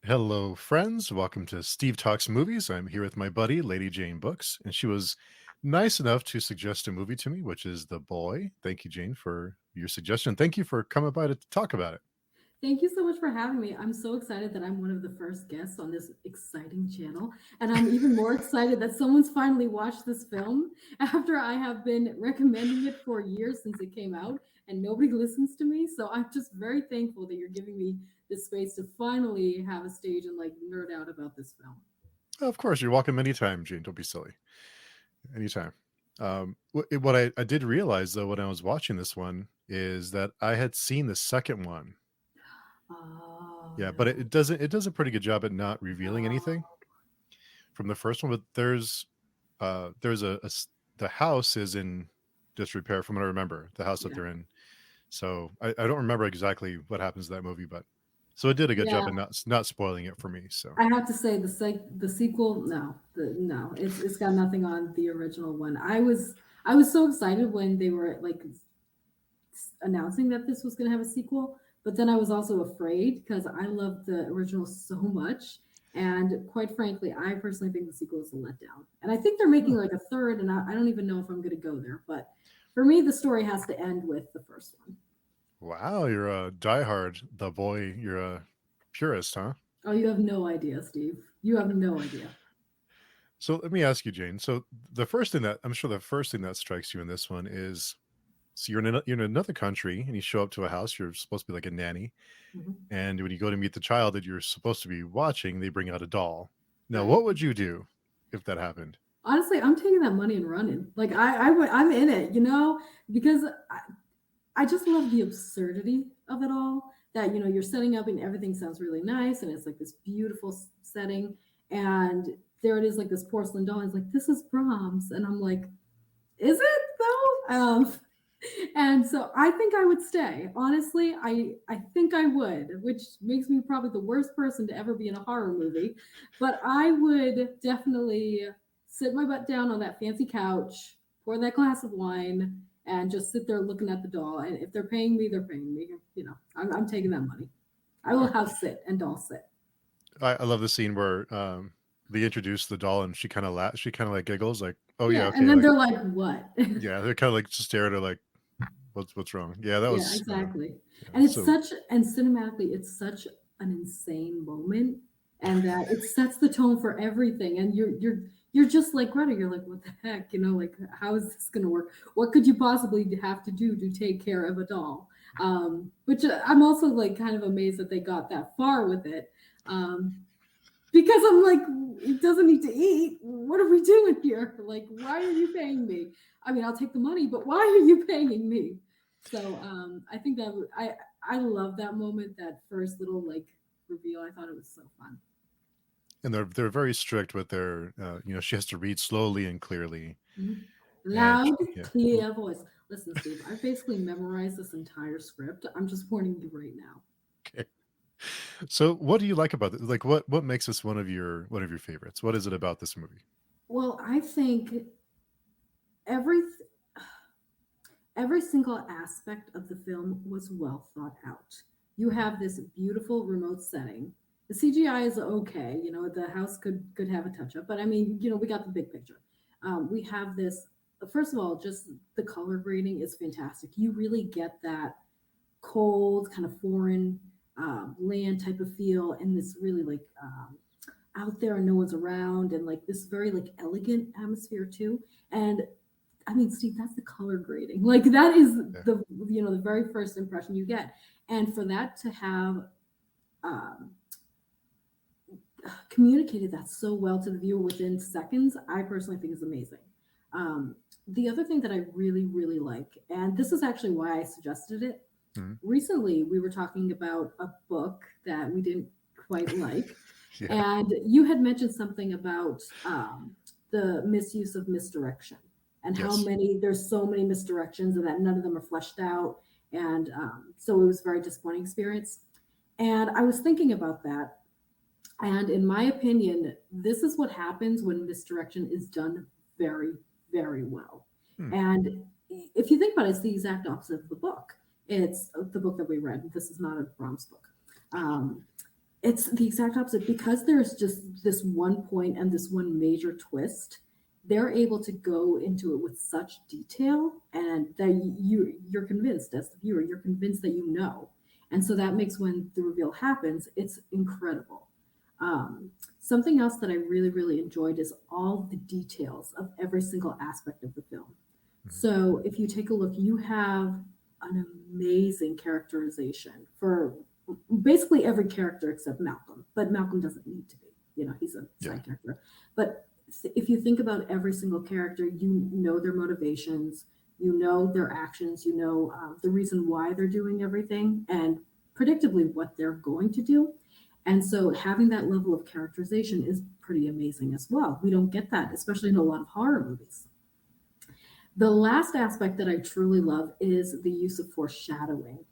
Hello, friends. Welcome to Steve Talks Movies. I'm here with my buddy, Lady Jane Books, and she was nice enough to suggest a movie to me, which is The Boy. Thank you, Jane, for your suggestion. Thank you for coming by to talk about it. Thank you so much for having me. I'm so excited that I'm one of the first guests on this exciting channel. And I'm even more excited that someone's finally watched this film after I have been recommending it for years since it came out and nobody listens to me. So I'm just very thankful that you're giving me this space to finally have a stage and like nerd out about this film. Of course, you're welcome anytime, Jane. Don't be silly. Anytime. What I did realize, though, when I was watching this one is that I had seen the second one. Oh, Yeah, but no. it does a pretty good job at not revealing anything Oh, from the first one. But there's the house is in disrepair from what I remember, the house that yeah. they're in. So I don't remember exactly what happens in that movie, but so it did a good job Yeah. at not spoiling it for me. So I have to say the sequel, no, no, it's got nothing on the original one. I was so excited when they were like announcing that this was going to have a sequel, but then I was also afraid because I loved the original so much. And quite frankly, I personally think the sequel is a letdown. And I think they're making oh, like a third, and I don't even know if I'm going to go there. But for me, the story has to end with the first one. wow, you're a diehard, the boy. You're a purist, huh? Oh, you have no idea, Steve. You have no idea. So let me ask you, Jane. So the first thing that strikes you in this one is so you're in another country and you show up to a house. You're supposed to be like a nanny, Mhm. and when you go to meet the child that you're supposed to be watching, they bring out a doll. Now, Right. what would you do if that happened? Honestly, I'm taking that money and running. Like I'm in it, because I just love the absurdity of it all. That you're setting up and everything sounds really nice, and it's like this beautiful setting, and there it is, like this porcelain doll. It's like this is Brahms, and I'm like, is it though? And so I think I would stay. Honestly, I think I would, which makes me probably the worst person to ever be in a horror movie. But I would definitely sit my butt down on that fancy couch, pour that glass of wine, and just sit there looking at the doll. And if they're paying me, they're paying me. I'm taking that money. I will Oh, house sit and doll sit. I love the scene where they introduce the doll and she kind of like giggles like, oh yeah, Yeah, and okay, then like they're like, "What?" yeah, they're kind of like just staring at her like, what's wrong? Yeah, that Yeah, was exactly. yeah, And it's so such and cinematically, it's such an insane moment, and that it sets the tone for everything. And you're just like Greta. You're like, what the heck? Like, how is this going to work? What could you possibly have to do to take care of a doll? Which I'm also like kind of amazed that they got that far with it. Um, because I'm like, it doesn't need to eat. What are we doing here? Like, why are you paying me? I mean, I'll take the money, but why are you paying me? So I think I love that moment, that first little like reveal. I thought it was so fun. and they're very strict with their she has to read slowly and clearly Mhm. and Loud, yeah. clear voice. Listen, Steve, I basically memorized this entire script. I'm just warning you right now. Okay. So what do you like about it? Like what makes this one of your favorites? What is it about this movie? Well, I think every every single aspect of the film was well thought out. You have this beautiful remote setting. The CGI is okay. The house could have a touch up, but I mean, we got the big picture. We have this. First of all, just the color grading is fantastic. You really get that cold, kind of foreign land type of feel, and this really like out there and no one's around, and like this very like elegant atmosphere too. And I mean, Steve, that's the color grading. Like that is Yeah. the very first impression you get, and for that to have um, communicated that so well to the viewer within seconds, I personally think is amazing. Um, the other thing that I really really like, and this is actually why I suggested it. Mhm. Recently, we were talking about a book that we didn't quite like, Yeah. and you had mentioned something about the misuse of misdirection, and how Yes. there's so many misdirections, and that none of them are fleshed out. And so it was a very disappointing experience. And I was thinking about that. And in my opinion, this is what happens when misdirection is done very, very well. Hmm. And if you think about it, it's the exact opposite of the book. It's the book that we read. This is not a Brahms book. Um, It's the exact opposite because there's just this one point and this one major twist. They're able to go into it with such detail, and that you're convinced as the viewer, you're convinced that you know, and so that makes when the reveal happens, it's incredible. Something else that I really really enjoyed is all the details of every single aspect of the film. Mhm. So if you take a look, you have an amazing characterization for basically every character except Malcolm. But Malcolm doesn't need to be. He's a Yeah. side character. But if you think about every single character, you know their motivations, you know their actions, you know the reason why they're doing everything, and predictably what they're going to do. And so having that level of characterization is pretty amazing as well. We don't get that, especially in a lot of horror movies. The last aspect that I truly love is the use of foreshadowing.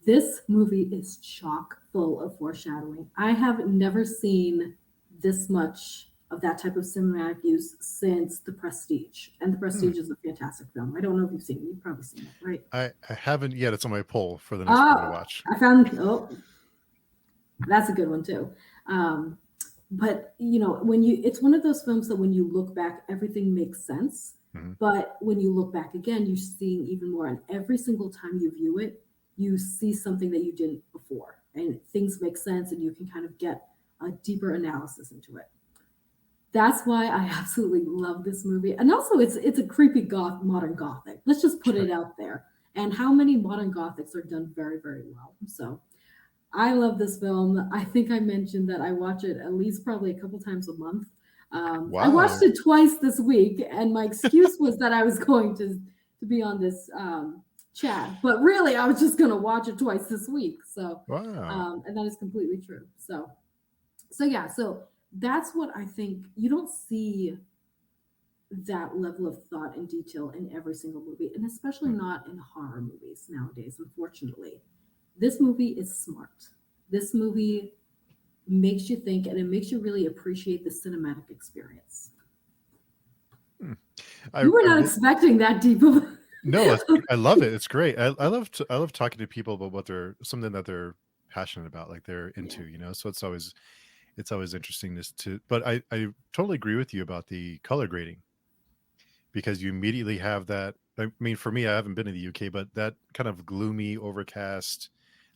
This movie is chock full of foreshadowing. I have never seen this much of that type of cinematic use since The Prestige. And The Hmm. Prestige is a fantastic film. I don't know if you've seen it. You've probably seen it, right? I haven't yet. It's on my poll for the next movie to Oh, watch. I found, oh, that's a good one too. Um, but it's one of those films that when you look back, everything makes sense. Mhm. But when you look back again, you're seeing even more. And every single time you view it, you see something that you didn't before, and things make sense, and you can kind of get a deeper analysis into it. That's why I absolutely love this movie. And also, it's a creepy modern gothic. Let's just put Sure. it out there. And how many modern gothics are done very, very well. So I love this film. I think I mentioned that I watch it at least probably a couple times a month. I watched Wow. it twice this week, and my excuse was that I was going to be on this chat, but really I was just going to watch it twice this week. So, Wow. and that is completely true. So yeah, so that's what I think. You don't see that level of thought and detail in every single movie, and especially Hmm. not in horror movies nowadays, unfortunately. This movie is smart. This movie makes you think, and it makes you really appreciate the cinematic experience. Hmm. You were I not really expecting that deep of no. I love it. It's great. I love talking to people about what they're something that they're passionate about, like they're yeah, into. So it's always interesting to. But I totally agree with you about the color grading because you immediately have that. I mean, for me, I haven't been in the UK, but that kind of gloomy, overcast,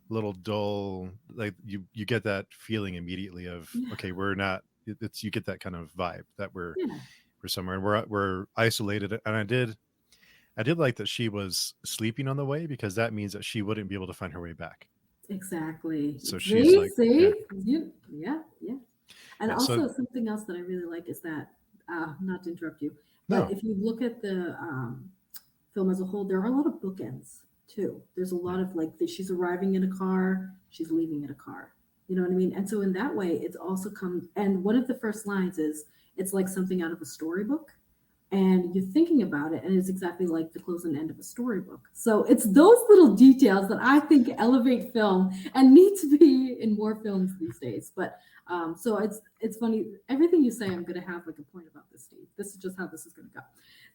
little dull, like you get that feeling immediately of yeah, okay, we're not. It's you get that kind of vibe that yeah, we're somewhere and we're isolated. And I did like that she was sleeping on the way because that means that she wouldn't be able to find her way back. exactly. So she's See, like, yeah, see, yeah, yeah. And yeah. So also something else that I really like is that, not to interrupt you, but no, if you look at the film as a whole, there are a lot of bookends too. There's a yeah, lot of like she's arriving in a car, she's leaving in a car. You know what I mean? And so in that way, it's also come. And one of the first lines is, "It's like something out of a storybook." And you're thinking about it, and it's exactly like the close and end of a storybook. So it's those little details that I think elevate film and need to be in more films these days. But so it's funny. Everything you say, I'm going to have like a point about this, Steve. This is just how this is going to go.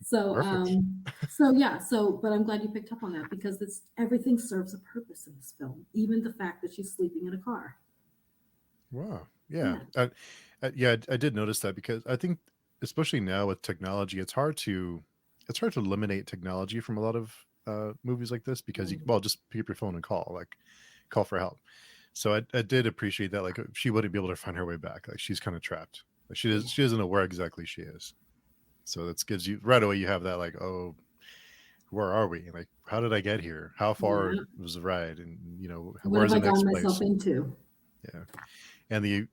So perfect. so yeah. So but I'm glad you picked up on that because it's everything serves a purpose in this film, even the fact that she's sleeping in a car. Wow. Yeah. Yeah. Yeah. I did notice that because I think, especially now with technology, it's hard to eliminate technology from a lot of movies like this because you Mm. well just pick up your phone and call for help. So I did appreciate that. Like she wouldn't be able to find her way back. Like she's kind of trapped. Like Yeah. she doesn't know where exactly she is. So that gives you right away. You have that like, oh, where are we? Like, how did I get here? How far Yeah. was the ride? And What have where's I the next gotten myself place? into? Yeah. And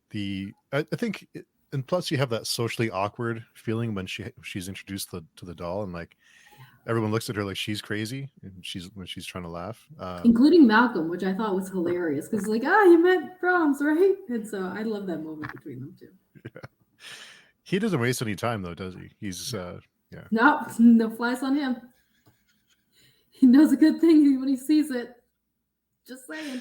I think and plus you have that socially awkward feeling when she's introduced to the doll and like everyone looks at her like she's crazy and she's when she's trying to laugh. Including Malcolm, which I thought was hilarious because like, you met proms, right? And so I love that moment between them two. He doesn't waste any time though, does he? He's No, yeah. no, no flies on him. He knows a good thing when he sees it. Just saying.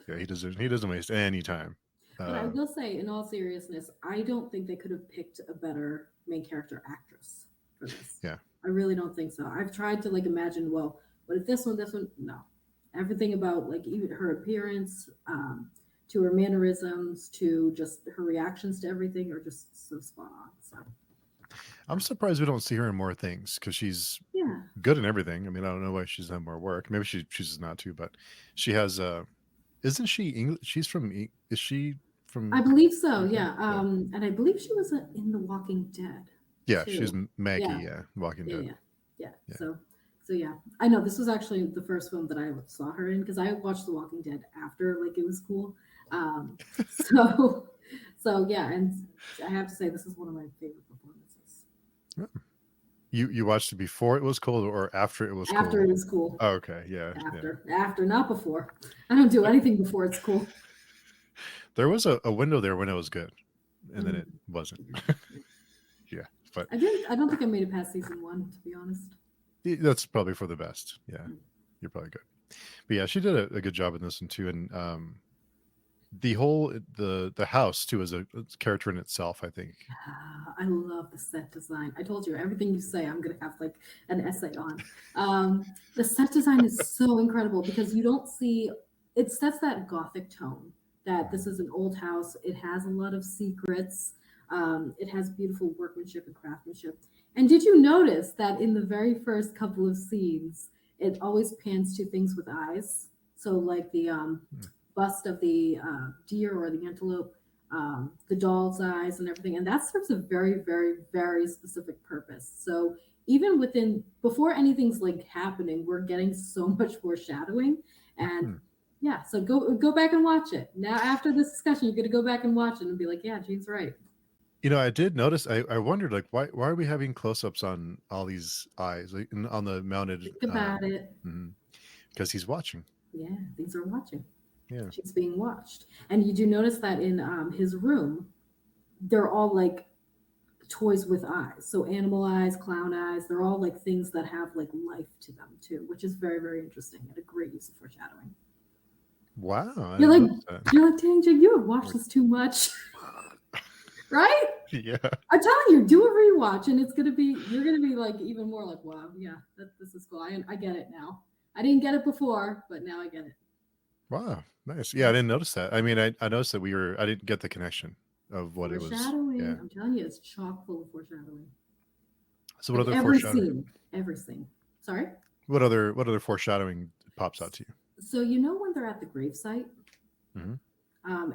Yeah, he doesn't waste any time. But I Uh will say, in all seriousness, I don't think they could have picked a better main character actress for this. yeah. I really don't think so. I've tried to like imagine, well, what if this one, no. Everything about like even her appearance, to her mannerisms, to just her reactions to everything are just so spot on. So I'm surprised we don't see her in more things because she's yeah, good in everything. I mean, I don't know why she's done more work. Maybe she chooses not to, but she has. Isn't she English? She's from. Is she I from believe so. UK? Yeah, Yeah, and I believe she was in The Walking Dead yeah. She's too. Maggie. Yeah, Yeah, Walking yeah, Dead. yeah, yeah. Yeah. So yeah, I know this was actually the first film that I saw her in because I watched The Walking Dead after like it was cool. Um, so so yeah, and I have to say this is one of my favorite performances. Yeah. You watched it before it was cool or after it was After cool? it was cool. Oh, okay. Yeah. Yeah. After, not before. I don't do anything before it's cool. There was a window there when it was good, and then it Mm. wasn't. Yeah, but I didn't. I don't think I made it past season one, to be honest. that's probably for the best. Yeah, Mm. you're probably good. But yeah, she did a good job in this one too, and the whole the house too is a character in itself. I think. I love the set design. I told you everything you say, I'm gonna have like an essay on. The set design is so incredible because you don't see it sets that gothic tone that this is an old house. It has a lot of secrets. It has beautiful workmanship and craftsmanship. And did you notice that in the very first couple of scenes, it always pans to things with eyes? So like the Mm. bust of the deer or the antelope, the doll's eyes and everything. And that serves a very, very, very specific purpose. So even within before anything's like happening, we're getting so much foreshadowing. And Hmm. yeah, so go back and watch it. Now after this discussion, you're gonna go back and watch it and be like, yeah, Gene's right. I did notice. I wondered like why are we having close ups on all these eyes like, on the mounted Think about it. because he's watching. Yeah, things are watching. Yeah. She's being watched. And you do notice that in his room, they're all like toys with eyes. So animal eyes, clown eyes, they're all like things that have like life to them too, which is very, very interesting and a great use of foreshadowing. Wow, I You're didn't like, notice that. you're like, dang, Jake, you have watched Like, this too much, right? yeah. I'm telling you, do a rewatch, and you're gonna be like even more like, wow, yeah, this is cool. I get it now. I didn't get it before, but now I get it. Wow. Nice. Yeah, I didn't notice that. I mean, I noticed that I didn't get the connection of what it was. Foreshadowing. Yeah. I'm telling you, it's chock full of foreshadowing. So what Like other foreshadowing? every scene. Sorry. What other foreshadowing pops out to you? So you know when they're at the gravesite, Hmm.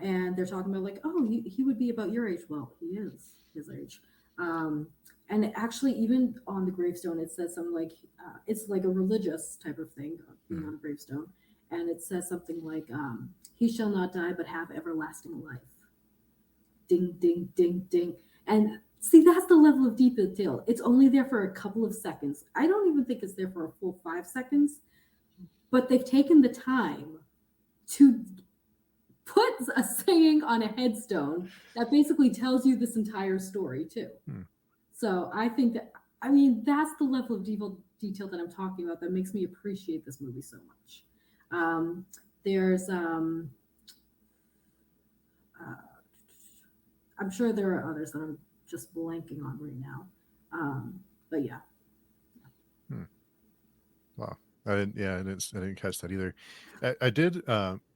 and they're talking about like, oh, he would be about your age. Well, he is his age. Um, and actually, even on the gravestone, it says something like, it's like a religious type of thing, being Hmm. on a gravestone, and it says something like, "He shall not die, but have everlasting life." Ding, ding, ding, ding, and see that's the level of deep detail. It's only there for a couple of seconds. I don't even think it's there for a full 5 seconds, but they've taken the time to put a saying on a headstone that basically tells you this entire story too. Hmm. So I think that I mean that's the level of detail that I'm talking about that makes me appreciate this movie so much. Um, there's uh, I'm sure there are others that I'm just blanking on right now. But yeah, Hmm. Wow. I didn't. Yeah, I didn't catch that either. I did.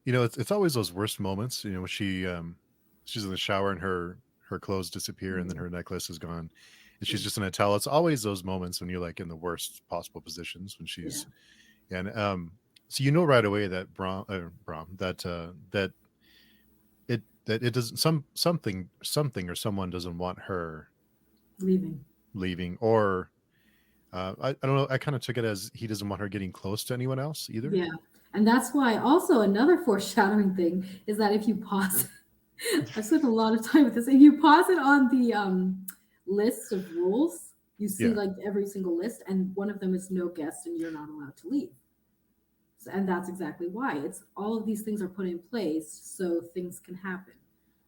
It's always those worst moments. When she's in the shower and her clothes disappear and then her necklace is gone, and she's yeah, just in a towel. It's always those moments when you're like in the worst possible positions when yeah. she's and so right away that Brahm that it doesn't something or someone doesn't want her Leaving. leaving or I don't know. I kind of took it as he doesn't want her getting close to anyone else either. Yeah. And that's why also another foreshadowing thing is that if you pause, I've spent a lot of time with this. If you pause it on the list of rules, you see Yeah. like every single list, and one of them is no guest and you're not allowed to leave. So, and that's exactly why it's all of these things are put in place so things can happen.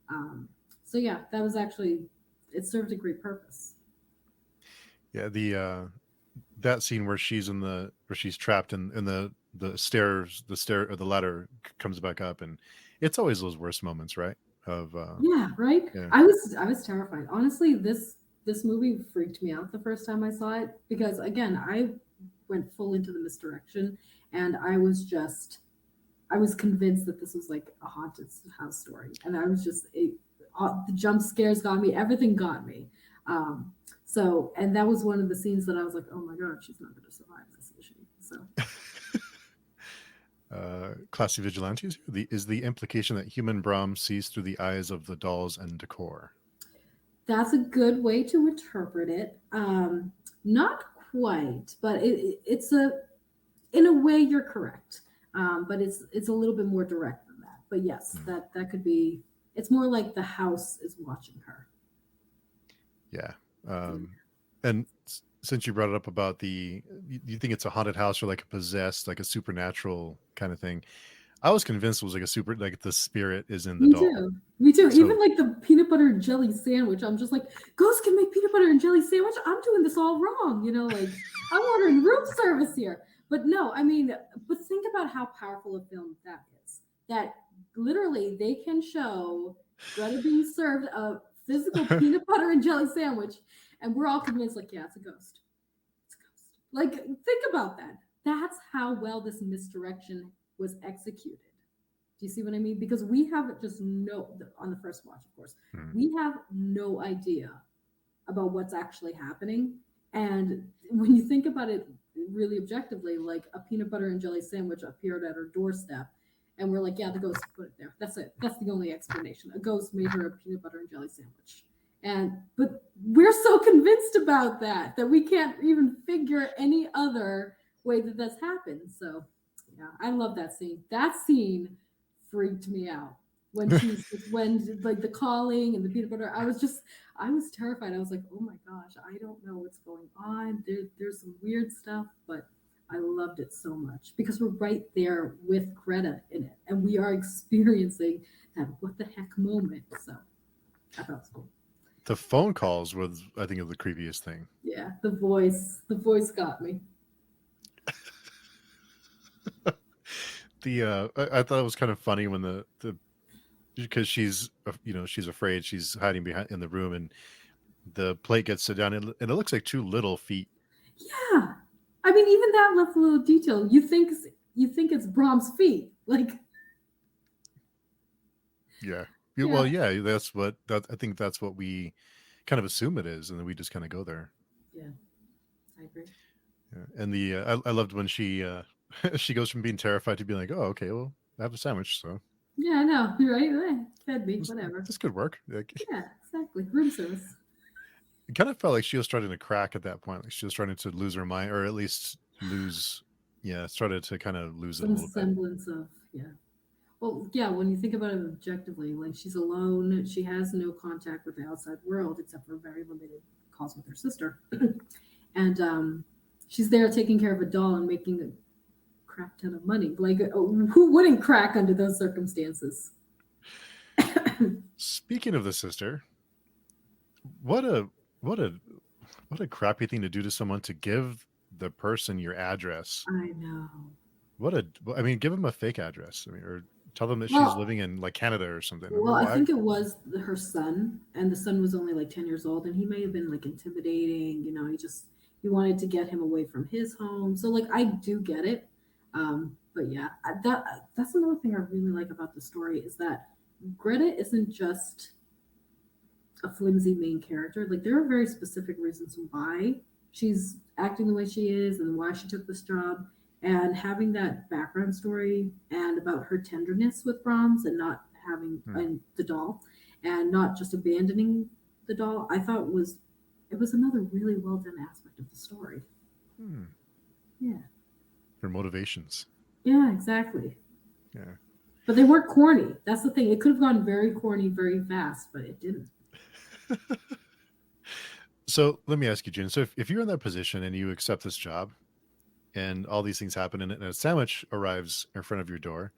Um, so yeah, that was actually it served a great purpose. Yeah. The that scene where she's trapped in the stairs, the stair or the ladder comes back up, and it's always those worst moments, right? Of Yeah, right. yeah. I was terrified. Honestly, this movie freaked me out the first time I saw it because again, I went full into the misdirection and I was just I was convinced that this was like a haunted house story, and I was just the jump scares got me, everything got me. Um, so, and that was one of the scenes that I was like, oh my god, she's not going to survive this, is she? So, Classy vigilantes. Is the implication that human Brahms sees through the eyes of the dolls and decor? that's a good way to interpret it. Not quite, but it's a in a way you're correct. But it's a little bit more direct than that. But yes, that could be. It's more like the house is watching her. Yeah. And since you brought it up about you think it's a haunted house or like a possessed, like a supernatural kind of thing. I was convinced it was like a super, like the spirit is in the Me doll. too. Me too. So, Even like the peanut butter and jelly sandwich, I'm just like, ghosts can make peanut butter and jelly sandwich. I'm doing this all wrong, like I'm ordering room service here. But no, I mean, but think about how powerful a film that is. That literally they can show Greta being served a physical peanut butter and jelly sandwich, and we're all convinced, like, yeah, it's a ghost. It's a ghost. Like, think about that. That's how well this misdirection was executed. Do you see what I mean? Because we have just on the first watch, of course, we have no idea about what's actually happening. And when you think about it really objectively, like a peanut butter and jelly sandwich appeared at her doorstep, and we're like, yeah, the ghost put it there. That's it. That's the only explanation. A ghost made her a peanut butter and jelly sandwich. But we're so convinced about that we can't even figure any other way that that's happened. So yeah, I love that scene. That scene freaked me out when like the calling and the peanut butter. I was terrified. I was like, oh my gosh, I don't know what's going on. There's some weird stuff, but I loved it so much because we're right there with Greta in it, and we are experiencing that what the heck moment. So I thought it was cool. the phone calls was, I think, of the creepiest thing. Yeah, the voice got me. I thought it was kind of funny when the because she's she's afraid, she's hiding behind in the room, and the plate gets set down, and it looks like two little feet. Yeah, I mean, even that left a little detail. You think it's Brahms' feet, like. Yeah. Well, yeah, I think that's what we kind of assume it is, and then we just kind of go there. Yeah, I agree. Yeah. And I loved when she she goes from being terrified to being like, oh, okay, well, I have a sandwich, so Yeah, I know. You're right. Fed me, whatever. this could work. Like, yeah, exactly. Room service. it kind of felt like she was starting to crack at that point. Like she was starting to lose her mind, or at least started to kind of lose it a Some little bit. semblance of, yeah. Well, yeah, when you think about it objectively, like she's alone, she has no contact with the outside world except for very limited calls with her sister. And she's there taking care of a doll and making a crap ton of money. Like, who wouldn't crack under those circumstances? Speaking of the sister, what a crappy thing to do to someone, to give the person your address. I know. I mean, give them a fake address. I mean, or tell them that she's living in like Canada or something. Well, I think it was her son, and the son was only like 10 years old, and he may have been like intimidating. He wanted to get him away from his home. So like, I do get it. But yeah, that's another thing I really like about the story is that Greta isn't just a flimsy main character. Like, there are very specific reasons why she's acting the way she is and why she took this job. And having that background story and about her tenderness with Brahms and not having and the doll and not just abandoning the doll, I thought it was another really well done aspect of the story. Yeah. Her motivations. Yeah, exactly. Yeah. But they weren't corny. That's the thing. It could have gone very corny very fast, but it didn't. So let me ask you, Jen. So if you're in that position and you accept this job and all these things happen and a sandwich arrives in front of your door,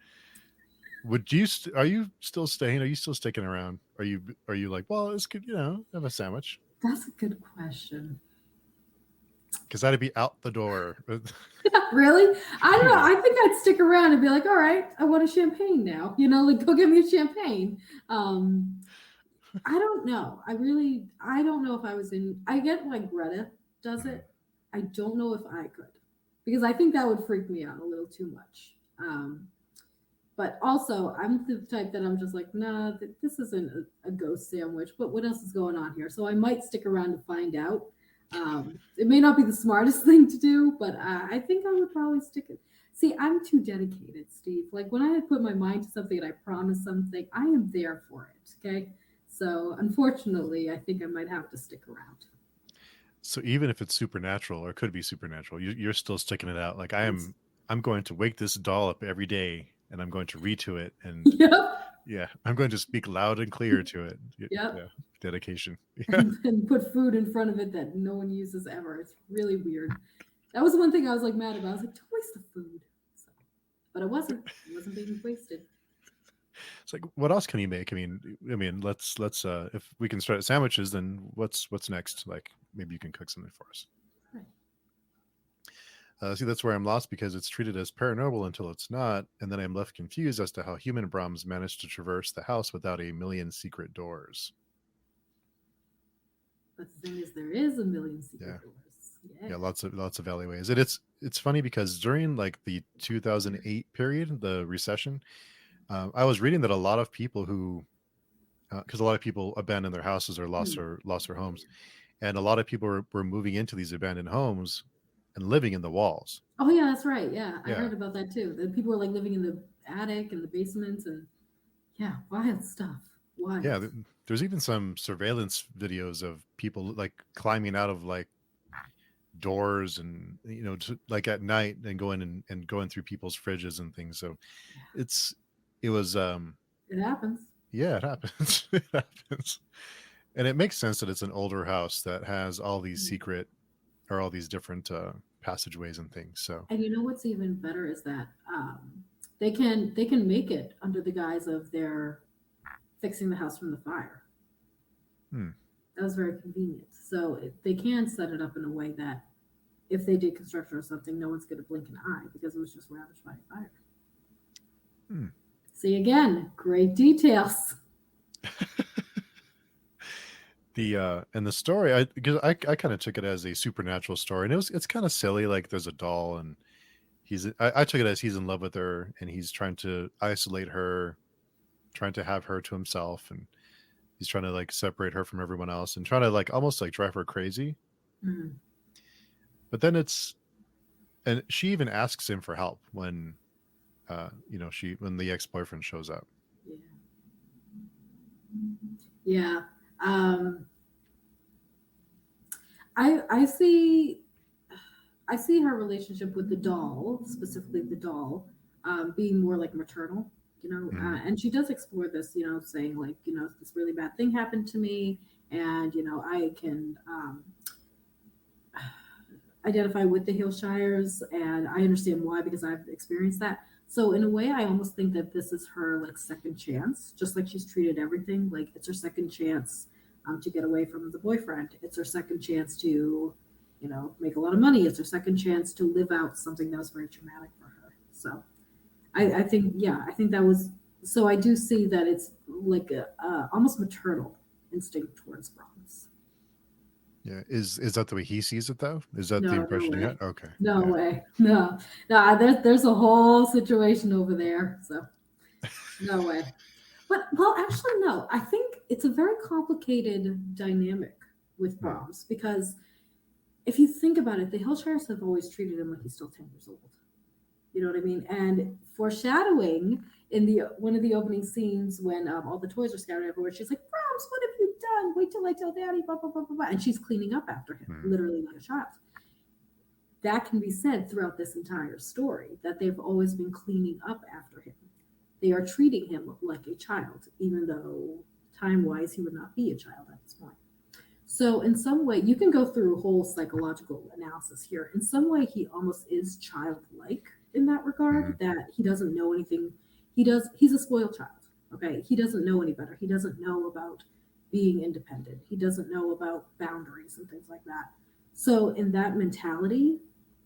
are you still staying? Are you still sticking around? Are you like, well, it's good, have a sandwich? That's a good question. Because that'd be out the door. Really? I don't know. I think I'd stick around and be like, all right, I want a champagne now. Like, go get me a champagne. I don't know. I don't know if I was I get why Greta does it. I don't know if I could, because I think that would freak me out a little too much. But also, I'm the type that I'm just like, nah, this isn't a ghost sandwich. But what else is going on here? So I might stick around to find out. It may not be the smartest thing to do, but I think I would probably stick it. See, I'm too dedicated, Steve. Like when I put my mind to something and I promise something, I am there for it. Okay. So unfortunately, I think I might have to stick around. So even if it's supernatural or could be supernatural, you're still sticking it out. Like Yes. I'm going to wake this doll up every day, and I'm going to read to it, and Yep. yeah, I'm going to speak loud and clear to it. Yep. Yeah, dedication. Yeah. And put food in front of it that no one uses ever. It's really weird. That was one thing I was like mad about. I was like, don't waste the food. So, but it wasn't. It wasn't being wasted. It's like, what else can you make? I mean, let's if we can start at sandwiches, then what's next? Like maybe you can cook something for us. Right. See, that's where I'm lost because it's treated as paranormal until it's not, and then I'm left confused as to how human Brahms managed to traverse the house without a million secret doors. But the thing is, there is a million secret Yeah, doors. yeah, Yeah. lots of alleyways, and it's funny because during like the 2008 period, the recession, I was reading that a lot of people who because a lot of people abandoned their houses or Hmm. lost their homes, and a lot of people were moving into these abandoned homes and living in the walls. Oh yeah, that's right. Yeah, I Yeah, heard about that too. The people were like living in the attic and the basements, and yeah, wild stuff. yeah. Wild. There's even some surveillance videos of people like climbing out of like doors and like at night and going and going through people's fridges and things. So Yeah, it's it was it happens. yeah, it happens. It happens. And it makes sense that it's an older house that has all these Hmm. secret or all these different passageways and things. So And you know what's even better is that they can make it under the guise of their fixing the house from the fire. hmm, That was very convenient. So they can set it up in a way that if they did construction or something, no one's going to blink an eye because it was just ravaged by a fire. hmm. See again, great details. The and the story, I kind of took it as a supernatural story, and it's kind of silly. Like there's a doll, and I took it as he's in love with her, and he's trying to isolate her, trying to have her to himself, and he's trying to like separate her from everyone else, and trying to like almost like drive her crazy. Mm, But then and she even asks him for help when she when the ex-boyfriend shows up. yeah, yeah. Um, I see her relationship with the doll, specifically the doll, being more like maternal, Mhm. and she does explore this, saying like, this really bad thing happened to me, and I can identify with the Hillshires, and I understand why because I've experienced that. So in a way, I almost think that this is her like second chance, just like she's treated everything. Like it's her second chance to get away from the boyfriend. It's her second chance to, make a lot of money. It's her second chance to live out something that was very traumatic for her. So I think, yeah, I think that was. So I do see that it's like a almost maternal instinct towards Brahms. Yeah, is that the way he sees it though? Is that the No, no impression you had? way. Okay, No yeah. way. No. No, there's a whole situation over there. So no way. But well, actually no. I think it's a very complicated dynamic with Hmm. Brahms because if you think about it, the Hillshires have always treated him like he's still 10 years old. You know what I mean? And foreshadowing in the one of the opening scenes when all the toys are scattered everywhere, she's like, Brahms, what have you done? Wait till I tell Daddy, blah, blah, blah, blah, blah. And she's cleaning up after him, Hmm. literally like a child. That can be said throughout this entire story that they've always been cleaning up after him. They are treating him like a child, even though time wise he would not be a child at this point. So, in some way, you can go through a whole psychological analysis here. In some way, he almost is childlike in that regard, Hmm. that he doesn't know anything. He's a spoiled child. Okay. He doesn't know any better. He doesn't know about being independent. He doesn't know about boundaries and things like that. So, in that mentality,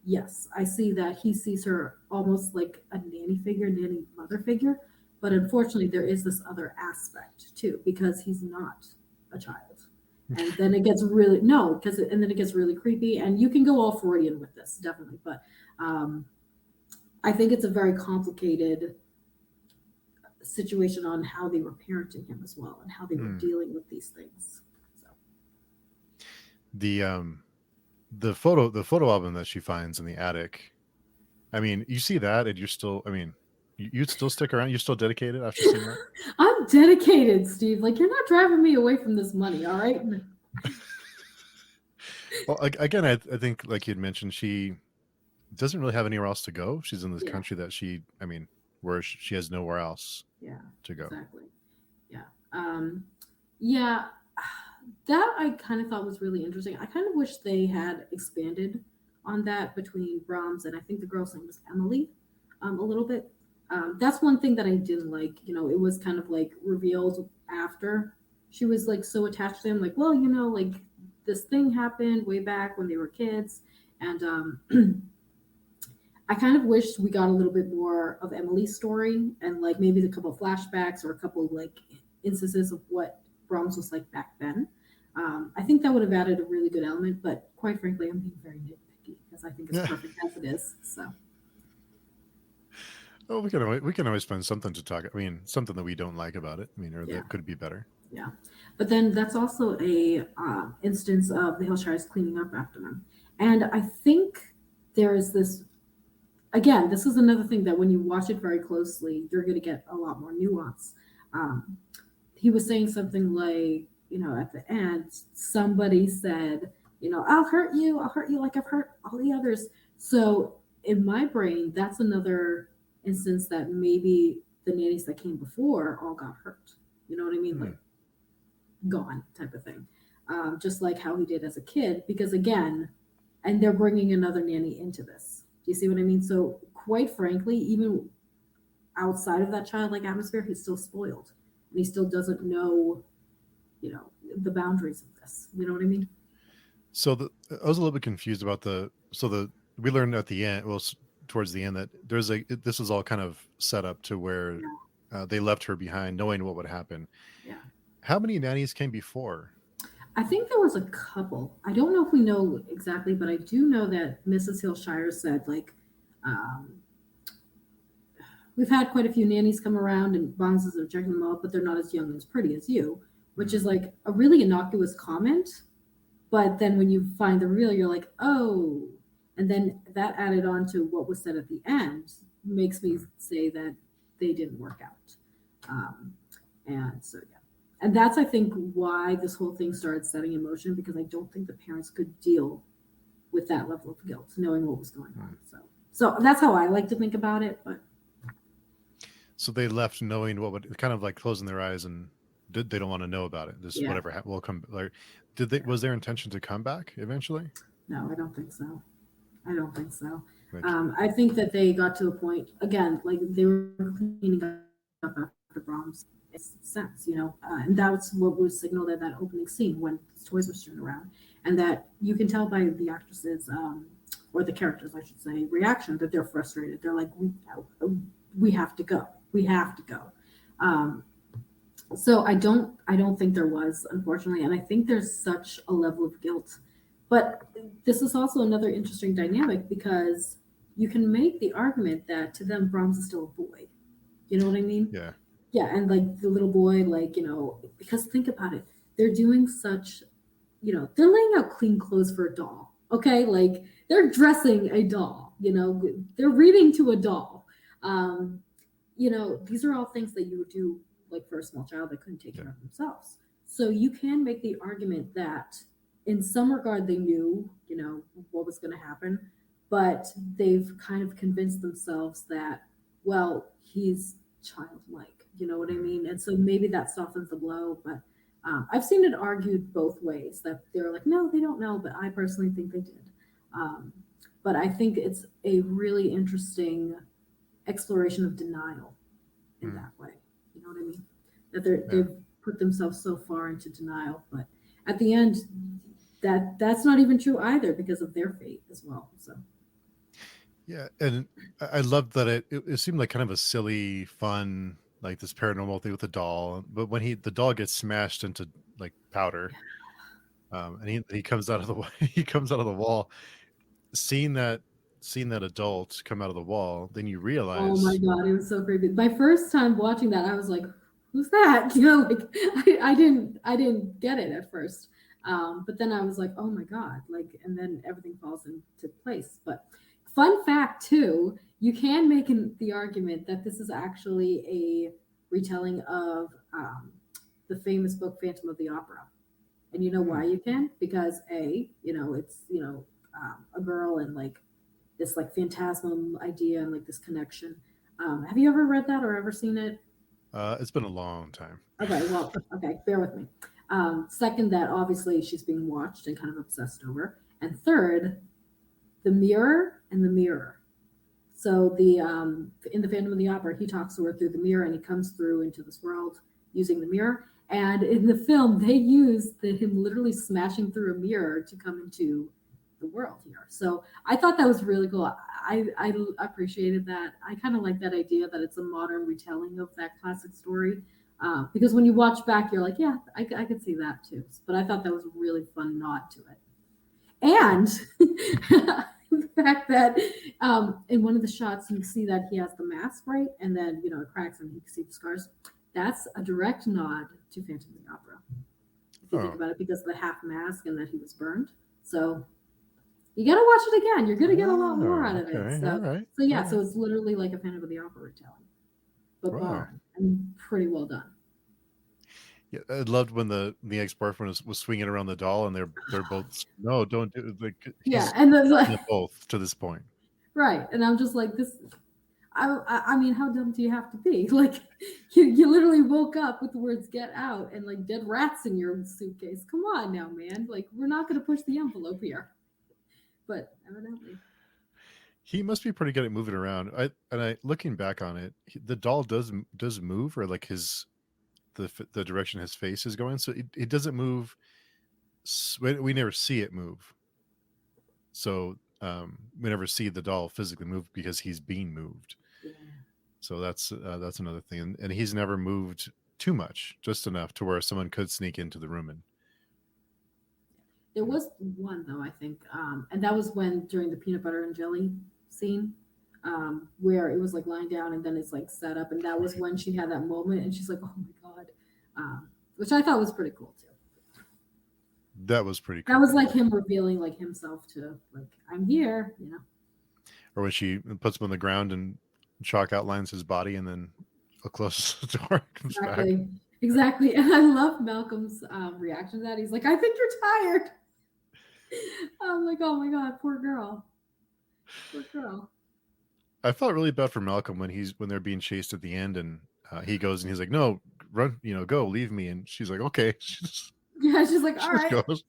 yes, I see that he sees her almost like a nanny figure, nanny mother figure. But unfortunately, there is this other aspect too, because he's not a child. And then it gets really, no, and then it gets really creepy. And you can go all Freudian with this, definitely. But um, I think it's a very complicated situation on how they were parenting him as well and how they were Mm. dealing with these things. So The photo album that she finds in the attic. I mean, you see that, and you're still. I mean, you'd still stick around. You're still dedicated after seeing that. I'm dedicated, Steve. Like, you're not driving me away from this money, all right? Well, again, I think, like you'd mentioned, she doesn't really have anywhere else to go. She's in this Yeah, country that I mean, where she has nowhere else yeah, to go. exactly. Yeah. Yeah, that I kind of thought was really interesting. I kind of wish they had expanded on that between Brahms and I think the girl's name was Emily, a little bit. That's one thing that I didn't like. It was kind of like revealed after she was like so attached to him. Like, well, like this thing happened way back when they were kids, and I kind of wished we got a little bit more of Emily's story and like maybe a couple of flashbacks or a couple of like instances of what Brahms was like back then. I think that would have added a really good element, but quite frankly, I'm being very nitpicky because I think it's Yeah. perfect as it is. So Oh, we can always find something to talk. I mean, something that we don't like about it. I mean, or yeah, that could be better. yeah. But then that's also a instance of the Hillshires cleaning up after them, and I think there is this. Again, this is another thing that when you watch it very closely, you're going to get a lot more nuance. Um, he was saying something like, at the end, somebody said, I'll hurt you like I've hurt all the others. So in my brain, that's another instance that maybe the nannies that came before all got hurt. You know what I mean? Hmm. Like gone type of thing. Just like how he did as a kid, because again, and they're bringing another nanny into this. Do you see what I mean? So quite frankly, even outside of that childlike atmosphere, he's still spoiled and he still doesn't know, the boundaries of this. You know what I mean? So I was a little bit confused about we learned at the end, well, towards the end, that this was all kind of set up to where Yeah. they left her behind, knowing what would happen. Yeah. How many nannies came before? I think there was a couple. I don't know if we know exactly, but I do know that Mrs. Hillshire said, like, um, we've had quite a few nannies come around and Bonzes are checking them out, but they're not as young and as pretty as you, which is like a really innocuous comment. But then when you find the real, you're like, oh. And then that added on to what was said at the end makes me say that they didn't work out. Um, and so, yeah. And that's, I think, why this whole thing started setting in motion because I don't think the parents could deal with that level of guilt, knowing what was going on. So that's how I like to think about it. But So they left knowing what would, kind of like closing their eyes, and they don't want to know about it. This yeah, whatever will come. Like, yeah. was their intention to come back eventually? No, I don't think so. I don't think so. Like, I think that they got to a point again, like they were cleaning up after Brahms. It's sense, and that's what was signaled at that opening scene when toys were strewn around, and that you can tell by the actresses or the characters, I should say, reaction that they're frustrated. They're like, we have to go. We have to go. Um, so I don't think there was, unfortunately, and I think there's such a level of guilt. But this is also another interesting dynamic because you can make the argument that to them Brahms is still a boy. You know what I mean? yeah, Yeah, and like the little boy, like, because think about it, they're doing such, they're laying out clean clothes for a doll. Okay, like they're dressing a doll, they're reading to a doll. Um, these are all things that you would do like for a small child that couldn't take care of themselves. So you can make the argument that in some regard they knew, what was going to happen, but they've kind of convinced themselves that, well, he's childlike, you know what I mean? And so maybe that softens the blow, but I've seen it argued both ways that they're like, no, they don't know, but I personally think they did. Um, but I think it's a really interesting exploration of denial in that way. You know what I mean? That they've put themselves so far into denial, but at the end, that's not even true either because of their fate as well. So yeah, and I loved that it seemed like kind of a silly, fun, like this paranormal thing with the doll, but when the doll gets smashed into like powder, and he comes out of the he comes out of the wall, seeing that. seeing that adult come out of the wall, then you Oh my realize, God, it was so creepy. My first time watching that, I was like, "Who's that?" Like I didn't get it at first, but then I was like, "Oh my God!" Like, and then everything falls into place. But fun fact too, you can make the argument that this is actually a retelling of the famous book Phantom of the Opera, and you know hmm, why you can? Because it's a girl and like this like phantasmal idea and like this connection. Have you ever read that or ever seen it? it's been a long time. Okay, well, okay, bear with me. Second, that obviously she's being watched and kind of obsessed over. And third, the mirror and the mirror. So the in the Phantom of the Opera, he talks to her through the mirror, and he comes through into this world using the mirror. And in the film, they use him literally smashing through a mirror to come into the world here. So I thought that was really cool. I appreciated that. I kind of like that idea that it's a modern retelling of that classic story. Because when you watch back, you're like, yeah, I could see that too. But I thought that was a really fun nod to it. Huh. And the fact that in one of the shots you see that he has the mask, right? And then, it cracks and you can see the scars. That's a direct nod to Phantom of the Opera, if you think Oh, about it, because of the half mask and that he was burned. So you got to watch it again. You're going to get a lot more out oh, of it. okay, all So, right, so all yeah, so right. it's literally like a Phantom of the Opera retelling, but Wow. modern and pretty well done. Yeah, I loved when the ex boyfriend was swinging around the doll, and they're both no, don't do like Yeah, he's and then done like, them both to this point. right, and I'm just like this. I mean, how dumb do you have to be? Like, you literally woke up with the words "get out" and like dead rats in your suitcase. Come on now, man. Like, we're not going to push the envelope here. But evidently, He must be pretty good at moving around. I looking back on it, the doll does move, or like the direction his face is going. So it doesn't move. We never see it move. So we never see the doll physically move because he's being moved. yeah. So that's another thing, and he's never moved too much, just enough to where someone could sneak into the room and There you know. was one though, I think, and that was when during the peanut butter and jelly scene, where it was like lying down and then it's like set up, and that was when she had that moment, and she's like, "Oh my god," which I thought was pretty cool too. That was pretty That was creepy. like him revealing like himself to like, "I'm here." Or when she puts him on the ground and chalk outlines his body, and then closes the door, comes back. Exactly. Exactly. And I love Malcolm's reaction to that. He's like, I think you're tired. I'm like, oh my God, poor girl. Poor girl. I felt really bad for Malcolm when they're being chased at the end, and he goes and he's like, "No, run, go, leave me." And she's like, "Okay." Yeah, she's like, all She just right. goes,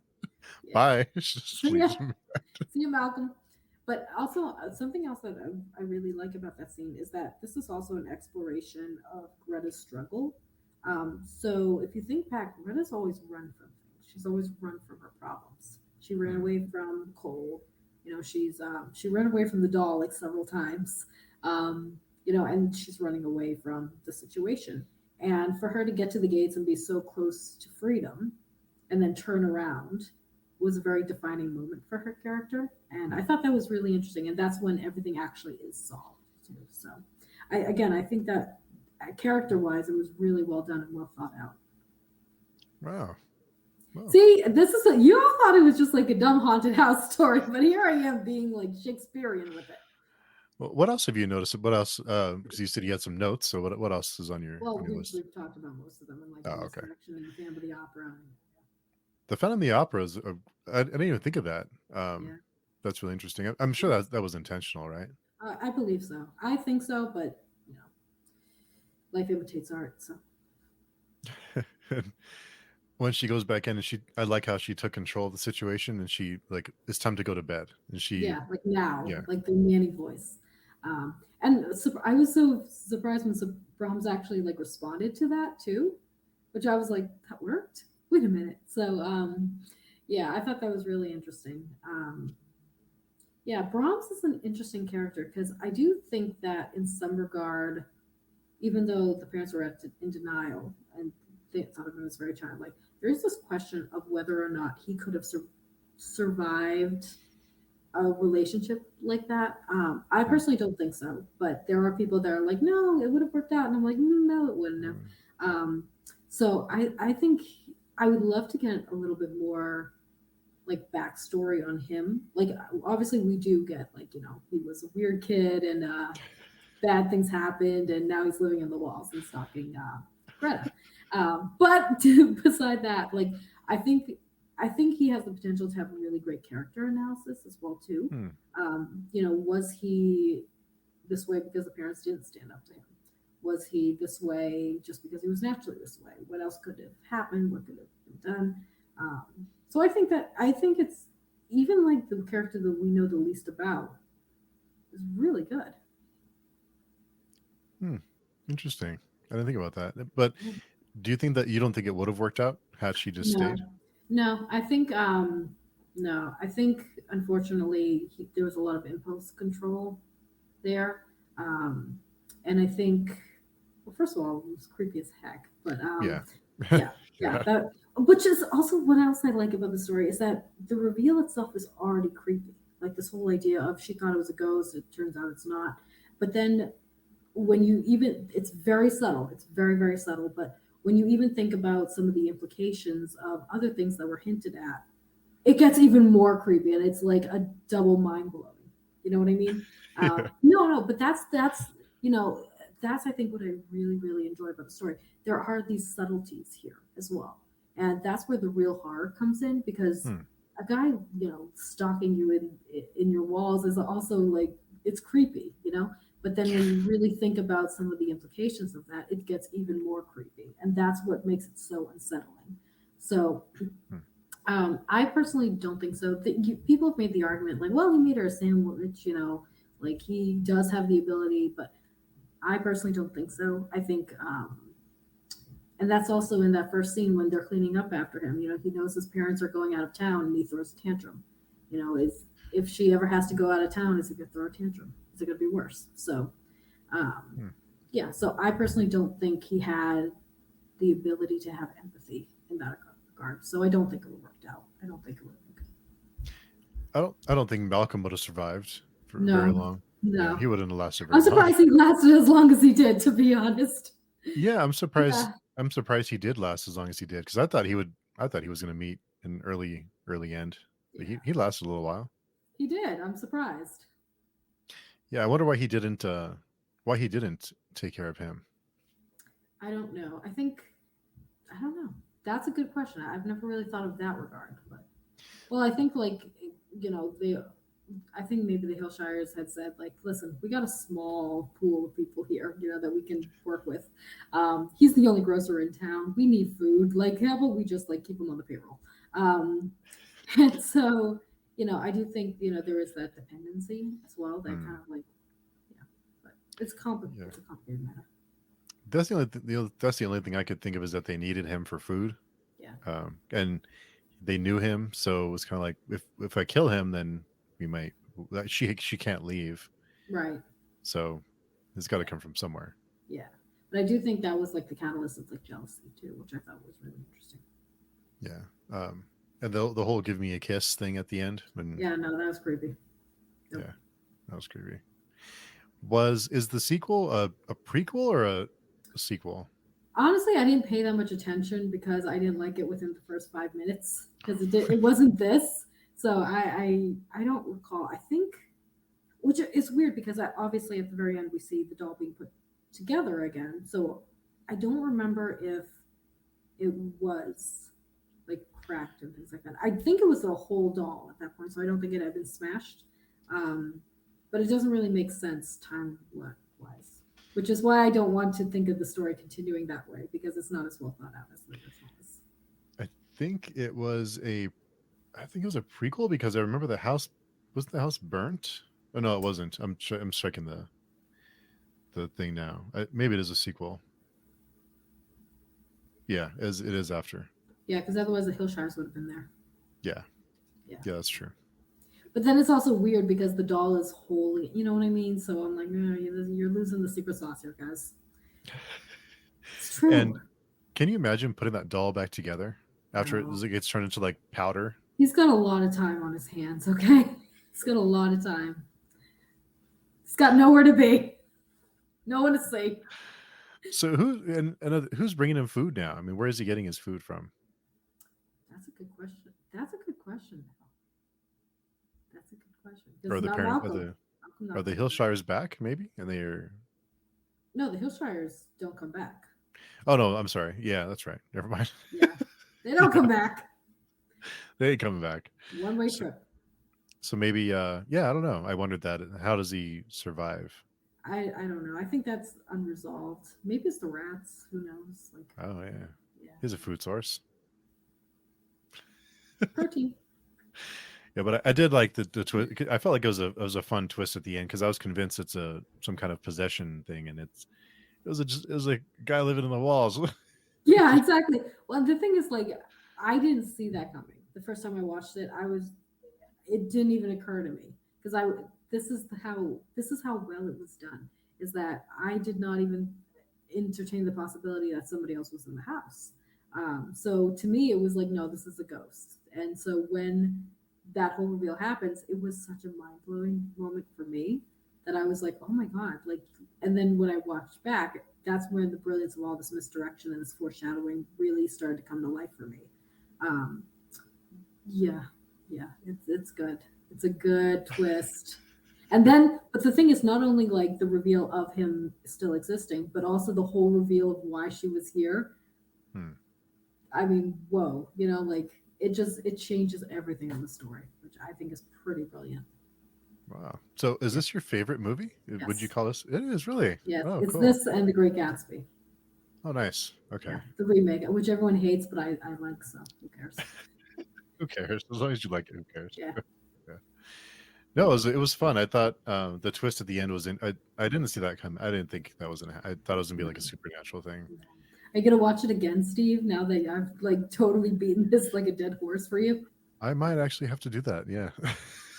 Yeah. "Bye." She just See ya. leaves him. See you, Malcolm. But also, something else that I really like about that scene is that this is also an exploration of Greta's struggle. So if you think back, Greta's always run from things. She's always run from her problems. She ran Hmm. away from Cole. She ran away from the doll like several times. And she's running away from the situation. And for her to get to the gates and be so close to freedom, and then turn around was a very defining moment for her character. And I thought that was really interesting. And that's when everything actually is solved, too. So, I think that character wise, it was really well done and well thought out. Wow. Well, See, you all thought it was just like a dumb haunted house story, but here I am being like Shakespearean with it. what else have you noticed? What else? Because you said you had some notes. So what else is on Well, your we've, list? we've talked about most of them, and like the Oh, okay. misdirection and the Phantom of the Opera. And, The Phantom of the Opera is. I didn't even think of that. yeah, That's really interesting. I'm sure that was intentional, right? I believe so. I think so, but you know, life imitates art. So When she goes back in, and I like how she took control of the situation, and she like it's time to go to bed, and she yeah, like now, yeah. like the nanny voice. And I was so surprised when Brahms actually like responded to that too, which I was like, that worked. Wait a minute. So yeah, I thought that was really interesting. Yeah, Brahms is an interesting character because I do think that in some regard, even though the parents were in denial and they thought of him as very childlike, there is this question of whether or not he could have survived a relationship like that. I personally don't think so, but there are people that are like, no, it would have worked out, and I'm like, no, it wouldn't have. Mm. Um, so I think I would love to get a little bit more like backstory on him. Like obviously we do get like he was a weird kid and bad things happened, and now he's living in the walls and stalking Greta. But beside that, like I think I think he has the potential to have a really great character analysis as well too. Hmm. Was he this way because the parents didn't stand up to him? Was he this way just because he was naturally this way? What else could have happened? What could have been done? So I think it's even like the character that we know the least about is really good. Hmm. Interesting. I didn't think about that. But do you think that you don't think it would have worked out had she just No, stayed? no, I think no, I think unfortunately there was a lot of impulse control there, um, and I think well, first of all, it was creepy as heck, but Yeah. yeah, yeah, Yeah. that which is also what else I like about the story is that the reveal itself is already creepy. Like this whole idea of she thought it was a ghost, it turns out it's not. But then when you even it's very subtle, it's very very subtle, but when you even think about some of the implications of other things that were hinted at, it gets even more creepy, and it's like a double mind blowing. You know what I mean? No, no, but that's you know that's I think what I really really enjoy about the story. There are these subtleties here as well, and that's where the real horror comes in because Hmm. a guy stalking you in your walls is also like it's creepy, but then when you really think about some of the implications of that, it gets even more creepy, and that's what makes it so unsettling. So Hmm. I personally don't think so. People have made the argument like, well, he made her a sandwich, like he does have the ability, but I personally don't think so. I think, and that's also in that first scene when they're cleaning up after him. He knows his parents are going out of town and he throws a tantrum. Is if she ever has to go out of town, is it going to throw a tantrum? Is it going to be worse? So, um, Hmm. yeah. So I personally don't think he had the ability to have empathy in that regard. So I don't think it would have worked out. I don't think it would have been good. I don't think Malcolm would have survived for very No, long. Yeah, no. he wouldn't have lasted I'm very long. surprised he lasted as long as he did, to be honest. Yeah, I'm surprised. Yeah, I'm surprised he did last as long as he did because I thought he was going to meet an early end, but yeah. he lasted a little while. He did. I'm surprised. Yeah, I wonder why he didn't. Why he didn't take care of him. I don't know. I don't know. That's a good question. I've never really thought of that regard, but well, I think like they I think maybe the Hillshires had said, like, listen, we got a small pool of people here, that we can work with. He's the only grocer in town. We need food. Like, how about we just like keep him on the payroll? Um, and so, I do think, there is that dependency as well that Hmm. kind of like, yeah, but it's complicated. Yeah, It's a complicated matter. that's the only thing I could think of is that they needed him for food, Yeah. and they knew him, so it was kind of like if I kill him, then we might. She can't leave, Right. so it's got to Yeah. come from somewhere. Yeah. But I do think that was like the catalyst of like jealousy too, which I thought was really interesting. Yeah, and the whole "give me a kiss" thing at the end, when Yeah, no, that was creepy. Nope. yeah, that was creepy. Is the sequel a prequel or a sequel? Honestly, I didn't pay that much attention because I didn't like it within the first 5 minutes because it wasn't this. So I don't recall. I think which is weird because obviously at the very end we see the doll being put together again. So I don't remember if it was like cracked and things like that. I think it was the whole doll at that point, so I don't think it had been smashed. Um, but it doesn't really make sense time wise, which is why I don't want to think of the story continuing that way because it's not as well thought out as the original is. I think it was a I think it was a prequel because I remember the house burnt? Oh no, it wasn't. I'm checking the thing now. Maybe it is a sequel. Yeah, as it is after. Yeah, because otherwise the Hillshires would have been there. Yeah, Yeah. yeah, that's true. But then it's also weird because the doll is wholly, you know what I mean? So I'm like, no, you're losing the secret sauce here, guys. It's true. And can you imagine putting that doll back together after No. it gets turned into like powder? He's got a lot of time on his hands, okay? It's got a lot of time. It's got nowhere to be. No one to see. So who's bringing him food now? I mean, where is he getting his food from? That's a good question. That's a good question. That's a good question. Are Because the not parent Malcolm. Malcolm are not the coming back. Hillshires back maybe? And they're No, the Hillshires don't come back. Oh no, I'm sorry. Yeah, that's right. Never mind. Yeah, they don't come back. They ain't coming back. One way So, trip. so maybe yeah, I don't know. I wondered that. How does he survive? I don't know. I think that's unresolved. Maybe it's the rats. Who knows? Like, Oh yeah. yeah, He's a food source. protein. Yeah, but I did like the twist. I felt like it was a fun twist at the end because I was convinced it's some kind of possession thing, and it was a guy living in the walls. Yeah, exactly. Well, the thing is, like, I didn't see that coming. The first time I watched it, it didn't even occur to me because this is how well it was done. Is that I did not even entertain the possibility that somebody else was in the house. So to me, it was like, no, this is a ghost. And so when that whole reveal happens, it was such a mind blowing moment for me that I was like, oh my god, like. And then when I watched back, that's when the brilliance of all this misdirection and this foreshadowing really started to come to life for me. Um, yeah, yeah, it's good. It's a good twist. And then, but the thing is, not only like the reveal of him still existing, but also the whole reveal of why she was here. Hmm. I mean, whoa, like it changes everything in the story, which I think is pretty brilliant. Wow. So is Yeah. this your favorite movie? Would you Yes. call this? It is really. Yes. Oh, It's cool. this and The Great Gatsby. Oh, nice. Okay. Yeah, the remake, which everyone hates, but I like. So who cares? Who cares? As long as you like it, who cares? Yeah. Yeah. No, it was fun. I thought the twist at the end was in. I didn't see that come. I didn't think that was in. I thought it was gonna be No, like a supernatural thing. no. Are you gonna watch it again, Steve? Now that I've like totally beaten this like a dead horse for you. I might actually have to do that. Yeah.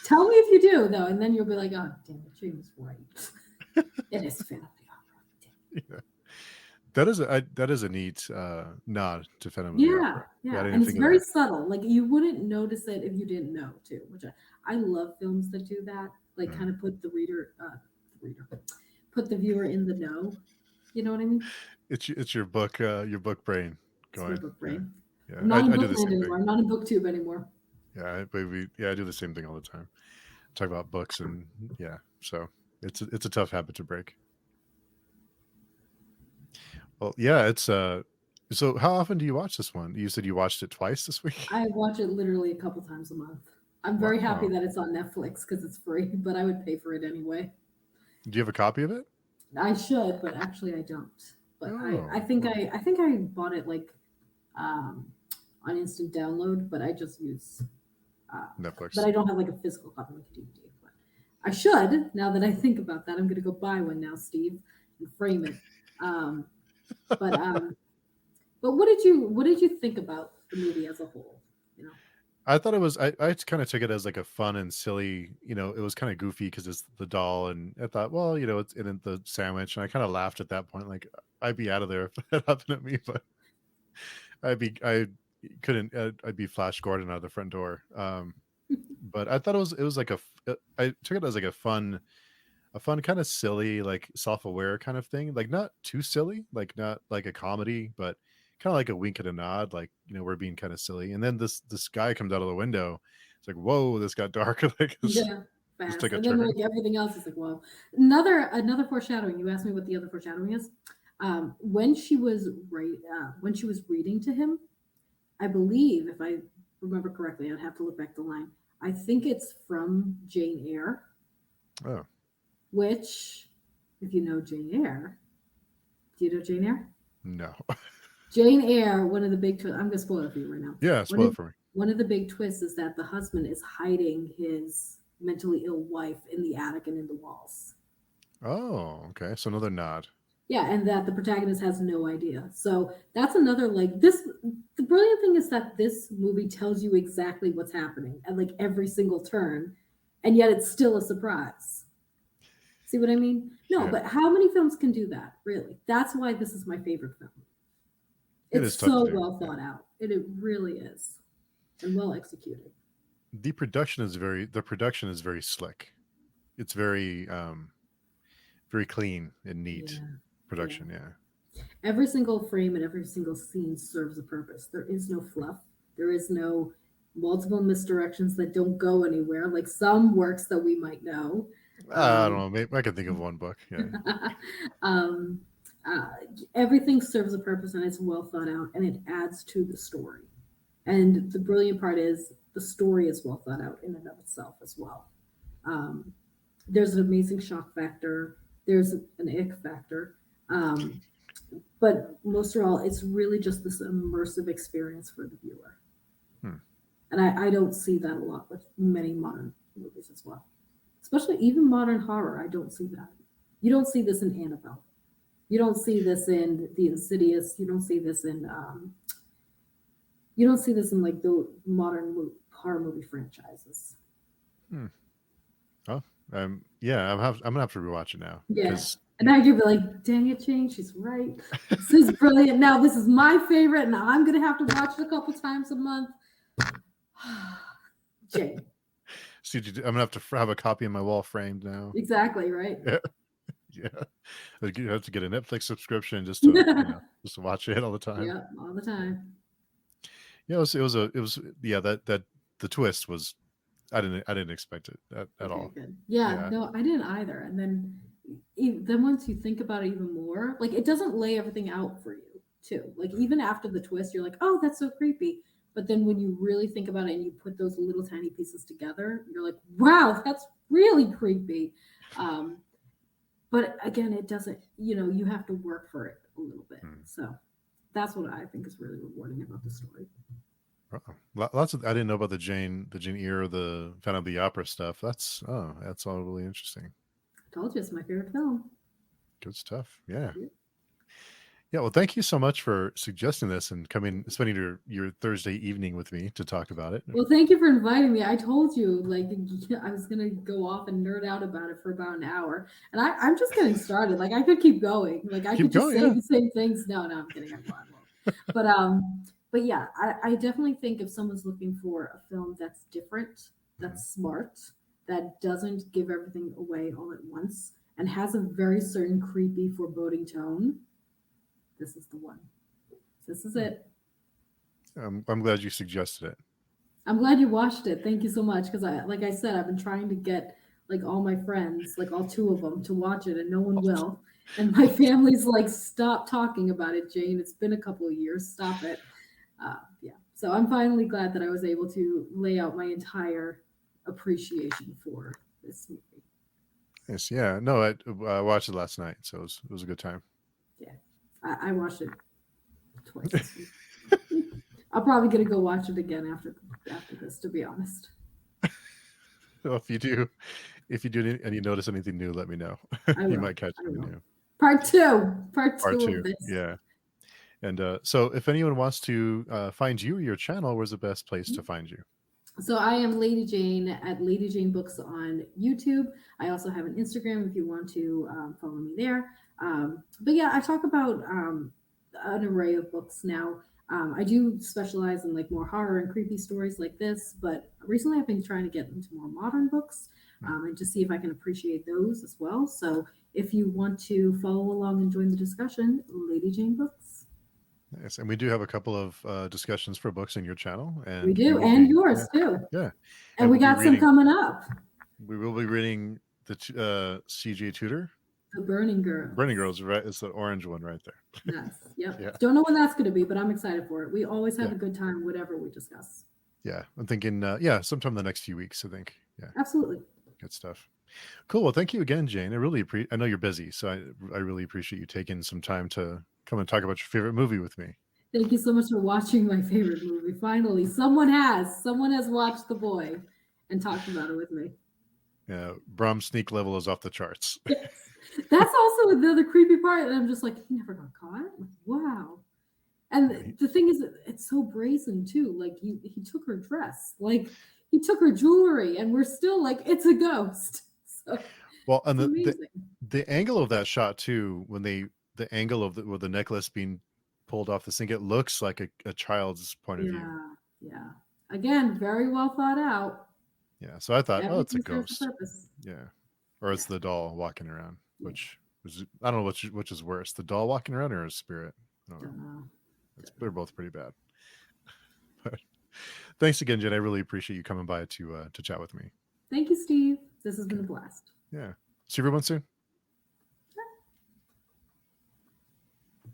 Tell me if you do though, and then you'll be like, "Oh, damn it, Jane was right. It is family opera." Yeah. That is a neat nod to Phantom of the Yeah, Opera. Yeah, I yeah, and didn't it's think of very that. subtle. Like you wouldn't notice it if you didn't know too. Which I love films that do that. Like Mm. kind of put the reader, put the viewer in the know. You know what I mean? It's your book brain It's my going. book Yeah. brain. Yeah. I'm not in I do the Bookland same thing. anymore. I'm not in BookTube anymore. Yeah, I do the same thing all the time. Talk about books and yeah. So it's a tough habit to break. Well, yeah, it's so how often do you watch this one? You said you watched it twice this week? I watch it literally a couple times a month. I'm very happy Wow. that it's on Netflix because it's free, but I would pay for it anyway. Do you have a copy of it? I should, but actually I don't. But I Oh, think well, I think I bought it like um, on instant download, but I just use uh, but Netflix. I don't have like a physical copy like a DVD. But I should. Now that I think about that, I'm gonna go buy one now, Steve, and frame it. Um, but um, but what did you think about the movie as a whole? You know. I thought it was I kind of took it as like a fun and silly, it was kind of goofy because it's the doll and I thought, well, it's in the sandwich and I kind of laughed at that point like I'd be out of there if that happened to me, but I couldn't I'd be Flash Gordon out of the front door. But I thought it was like I took it as like a fun kind of silly like self-aware kind of thing, like not too silly, like not like a comedy, but kind of like a wink and a nod, like we're being kind of silly, and then this guy comes out of the window. It's like, whoa, this got dark. Like Yeah, this fast. took a And then turn. like everything else is like, wow. Another foreshadowing. You asked me what the other foreshadowing is. When she was when she was reading to him, I believe, if I remember correctly, I'd have to look back the line. I think it's from Jane Eyre, Oh which, if you know Jane Eyre, do you know Jane Eyre? no. Jane Eyre, one of the big twists, I'm going to spoil it for you right now. Yeah, spoil it for me. One of the big twists is that the husband is hiding his mentally ill wife in the attic and in the walls. Oh, okay, so another nod. Yeah, and that the protagonist has no idea. So that's another like this. The brilliant thing is that this movie tells you exactly what's happening at like every single turn, and yet it's still a surprise. See what I mean? No, Yeah, but how many films can do that? Really? That's why this is my favorite film. it It's is tough to so do. well Yeah. thought out. It really is, and well executed. the production is very slick. It's very clean and neat Yeah, yeah. production. Yeah. Every single frame and every single scene serves a purpose. There is no fluff. There is no multiple misdirections that don't go anywhere, like some works that we might know. I don't Um, know. Maybe I can think of one book. Yeah. um, uh, Everything serves a purpose and it's well thought out and it adds to the story. And the brilliant part is the story is well thought out in and of itself as well. Um, there's an amazing shock factor. There's an ick factor. Um, but most of all, it's really just this immersive experience for the viewer. Hmm. And I don't see that a lot with many modern movies as well. Especially even modern horror, I don't see that. You don't see this in Annabelle. You don't see this in The Insidious. You don't see this in like the modern horror movie franchises. Hmm. Oh, yeah. I'm gonna have to rewatch it now Yeah. because And now you'll be like, dang it, Jane, she's right. This is brilliant. Now this is my favorite, and I'm gonna have to watch it a couple times a month. Jane. see, I'm gonna have to have a copy in my wall framed now. Exactly, right? Yeah. Yeah. You have to get a Netflix subscription just to just to watch it all the time. Yeah, all the time. Yeah, it was yeah, that the twist was I didn't expect it at Okay, all. good. Yeah, Yeah. no, I didn't either. And then once you think about it even more, like it doesn't lay everything out for you, too. Like even after the twist, you're like, oh, that's so creepy. But then when you really think about it and you put those little tiny pieces together, you're like, wow, that's really creepy. Um, but again, it doesn't, you have to work for it a little bit. Hmm. So that's what I think is really rewarding about the story. Lots of I didn't know about the Jane Eyre, the Phantom of the Opera stuff. That's all really interesting. I told you it's my favorite film. Good stuff. Yeah. Yeah. Yeah, well, thank you so much for suggesting this and spending your Thursday evening with me to talk about it. Well, thank you for inviting me. I told you, like, I was gonna go off and nerd out about it for about an hour, and I'm just getting started. Like, I could keep going. Like, I Keep could just going, say yeah. the same things. No, I'm kidding. I won't. But yeah, I definitely think if someone's looking for a film that's different, that's smart, that doesn't give everything away all at once, and has a very certain creepy, foreboding tone, this is the one. This is it. I'm glad you suggested it. I'm glad you watched it. Thank you so much. Because like I said, I've been trying to get like all my friends, like all two of them, to watch it, and no one will. And my family's like, stop talking about it, Jane. It's been a couple of years. Stop it. Yeah. So I'm finally glad that I was able to lay out my entire appreciation for this movie. Yes, yeah. No, I watched it last night, so it was a good time. Yeah, I watched it twice this week. I'm probably gonna go watch it again after this, to be honest. So if you do and you notice anything new, let me know. I You will. might catch I something will. new. Part Part two of two, this. yeah. And so if anyone wants to find you or your channel, where's the best place to find you? So I am Lady Jane at Lady Jane Books on YouTube. I also have an Instagram if you want to follow me there. But yeah, I talk about an array of books now. I do specialize in like more horror and creepy stories like this, but recently I've been trying to get into more modern books and to see if I can appreciate those as well. So if you want to follow along and join the discussion, Lady Jane Books. Yes, and we do have a couple of discussions for books in your channel, and We do, will and be yours too. yeah, And we we'll be got some coming up. We will be reading the CJ Tudor. The Burning Girls. Burning Girls, right? It's the orange one right there. Yes. Yep. Yeah. Don't know when that's going to be, but I'm excited for it. We always have Yeah. a good time, whatever we discuss. Yeah, I'm thinking sometime in the next few weeks, I think. Yeah. Absolutely. Good stuff. Cool. Well, thank you again, Jane. I know you're busy, so I really appreciate you taking some time to come and talk about your favorite movie with me. Thank you so much for watching my favorite movie. Finally, someone has watched The Boy and talked about it with me. Yeah, Brahm's sneak level is off the charts. Yes. That's also another creepy part, and I'm just like, he never got caught. Like, wow. And the thing is, it's so brazen too. Like he took her dress, like he took her jewelry, and we're still like, it's a ghost. So, well, and the angle of that shot too, when the angle of with the necklace being pulled off the sink, it looks like a child's point of view. Yeah. Again, very well thought out. Yeah. So I thought, oh, it's a Everything serves a ghost. purpose. Yeah. Or it's Yeah. the doll walking around, Yeah. which is, I don't know which is worse, the doll walking around or a spirit. I don't know. Don't know. They're both pretty bad. But thanks again, Jen. I really appreciate you coming by to chat with me. Thank you, Steve. This has been a blast. Yeah. See everyone soon.